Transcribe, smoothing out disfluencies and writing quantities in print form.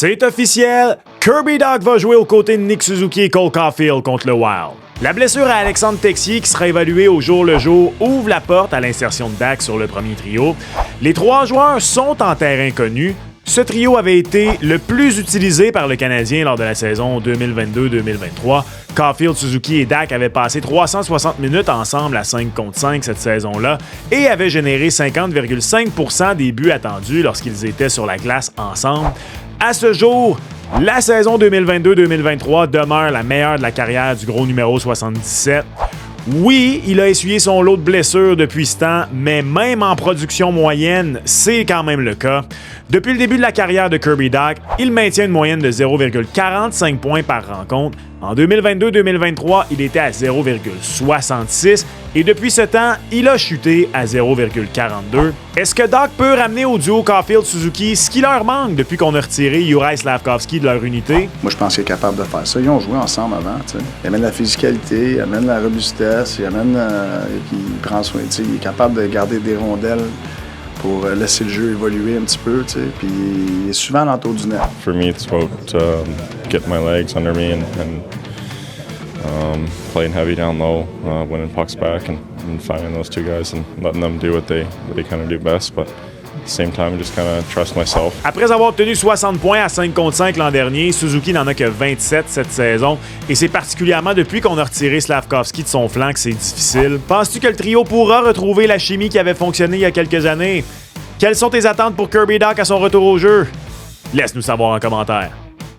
C'est officiel, Kirby Dach va jouer aux côtés de Nick Suzuki et Cole Caulfield contre le Wild. La blessure à Alexandre Texier, qui sera évaluée au jour le jour, ouvre la porte à l'insertion de Dach sur le premier trio. Les trois joueurs sont en terrain connu. Ce trio avait été le plus utilisé par le Canadien lors de la saison 2022-2023. Caulfield, Suzuki et Dach avaient passé 360 minutes ensemble à 5 contre 5 cette saison-là et avaient généré 50,5% des buts attendus lorsqu'ils étaient sur la glace ensemble. À ce jour, la saison 2022-2023 demeure la meilleure de la carrière du gros numéro 77. Oui, il a essuyé son lot de blessures depuis ce temps, mais même en production moyenne, c'est quand même le cas. Depuis le début de la carrière de Kirby Dach, il maintient une moyenne de 0,45 points par rencontre. En 2022-2023, il était à 0,66 et depuis ce temps, il a chuté à 0,42. Est-ce que Dach peut ramener au duo Caulfield-Suzuki ce qui leur manque depuis qu'on a retiré Juraj Slafkovský de leur unité? Moi, je pense qu'il est capable de faire ça. Ils ont joué ensemble avant. T'sais. Il amène la physicalité, il amène la robustesse, il amène. Il prend soin. Il est capable de garder des rondelles pour laisser le jeu évoluer un petit peu. Puis il est souvent à l'entour du net. For me, it's about getting my legs under me and playing heavy down low, winning pucks back and finding those two guys and letting them do what they kind of do best. But at the same time, just kind of trust myself. Après avoir obtenu 60 points à 5 contre 5 l'an dernier, Suzuki n'en a que 27 cette saison. Et c'est particulièrement depuis qu'on a retiré Slafkovský de son flanc que c'est difficile. Penses-tu que le trio pourra retrouver la chimie qui avait fonctionné il y a quelques années? Quelles sont tes attentes pour Kirby Dach à son retour au jeu? Laisse-nous savoir en commentaire.